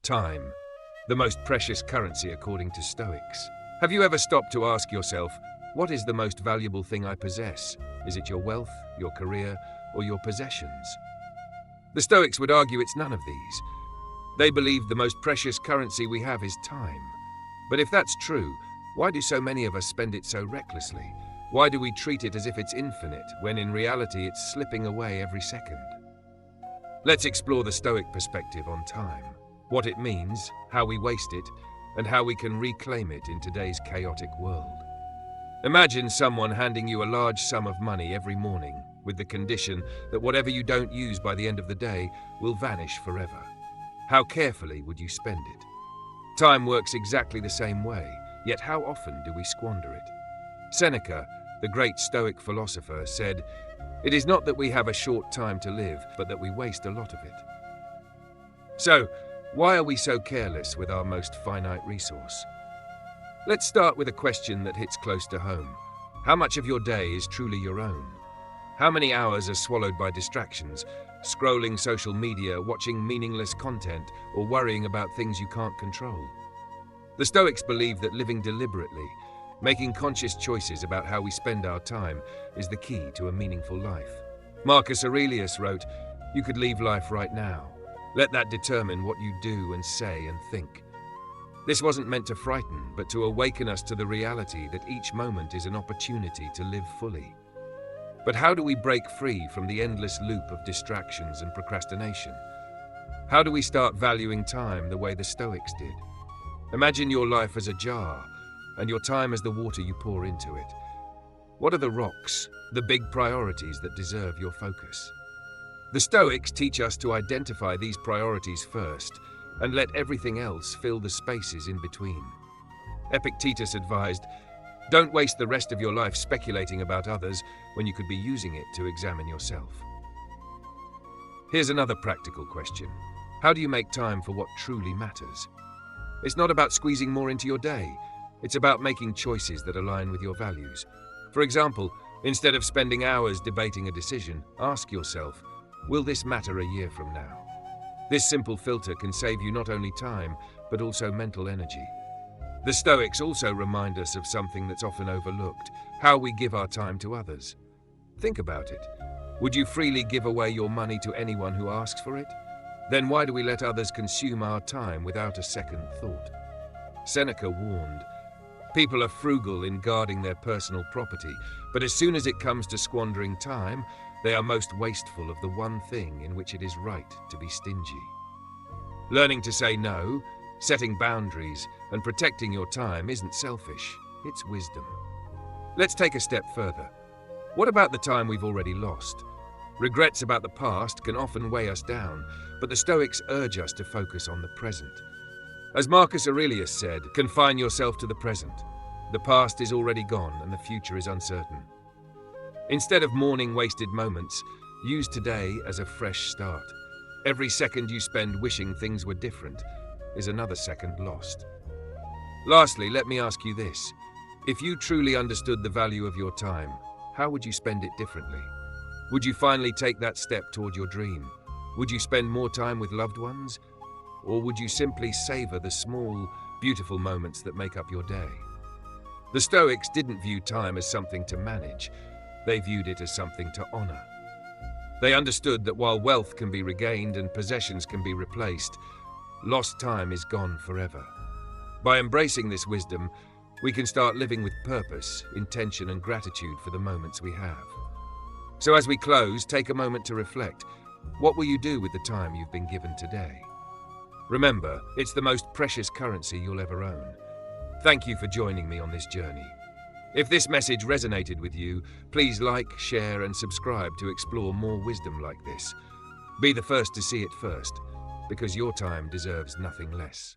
Time, the most precious currency according to Stoics. Have you ever stopped to ask yourself, what is the most valuable thing I possess? Is it your wealth, your career, or your possessions? The Stoics would argue it's none of these. They believe the most precious currency we have is time. But if that's true, why do so many of us spend it so recklessly? Why do we treat it as if it's infinite, when in reality it's slipping away every second? Let's explore the Stoic perspective on time. What it means, how we waste it, and how we can reclaim it in today's chaotic world. Imagine someone handing you a large sum of money every morning, with the condition that whatever you don't use by the end of the day will vanish forever. How carefully would you spend it? Time works exactly the same way, yet how often do we squander it? Seneca, the great Stoic philosopher, said, "It is not that we have a short time to live, but that we waste a lot of it." So, why are we so careless with our most finite resource? Let's start with a question that hits close to home. How much of your day is truly your own? How many hours are swallowed by distractions, scrolling social media, watching meaningless content, or worrying about things you can't control? The Stoics believe that living deliberately, making conscious choices about how we spend our time, is the key to a meaningful life. Marcus Aurelius wrote, "You could leave life right now. Let that determine what you do and say and think." This wasn't meant to frighten, but to awaken us to the reality that each moment is an opportunity to live fully. But how do we break free from the endless loop of distractions and procrastination? How do we start valuing time the way the Stoics did? Imagine your life as a jar, and your time as the water you pour into it. What are the rocks, the big priorities that deserve your focus? The Stoics teach us to identify these priorities first, and let everything else fill the spaces in between. Epictetus advised, "Don't waste the rest of your life speculating about others when you could be using it to examine yourself." Here's another practical question. How do you make time for what truly matters? It's not about squeezing more into your day. It's about making choices that align with your values. For example, instead of spending hours debating a decision, ask yourself, will this matter a year from now? This simple filter can save you not only time, but also mental energy. The Stoics also remind us of something that's often overlooked, how we give our time to others. Think about it. Would you freely give away your money to anyone who asks for it? Then why do we let others consume our time without a second thought? Seneca warned, "People are frugal in guarding their personal property, but as soon as it comes to squandering time, they are most wasteful of the one thing in which it is right to be stingy." Learning to say no, setting boundaries, and protecting your time isn't selfish, it's wisdom. Let's take a step further. What about the time we've already lost? Regrets about the past can often weigh us down, but the Stoics urge us to focus on the present. As Marcus Aurelius said, "Confine yourself to the present. The past is already gone and the future is uncertain." Instead of mourning wasted moments, use today as a fresh start. Every second you spend wishing things were different is another second lost. Lastly, let me ask you this. If you truly understood the value of your time, how would you spend it differently? Would you finally take that step toward your dream? Would you spend more time with loved ones? Or would you simply savor the small, beautiful moments that make up your day? The Stoics didn't view time as something to manage. They viewed it as something to honor. They understood that while wealth can be regained and possessions can be replaced, lost time is gone forever. By embracing this wisdom, we can start living with purpose, intention, and gratitude for the moments we have. So as we close, take a moment to reflect. What will you do with the time you've been given today? Remember, it's the most precious currency you'll ever own. Thank you for joining me on this journey. If this message resonated with you, please like, share, and subscribe to explore more wisdom like this. Be the first to see it first, because your time deserves nothing less.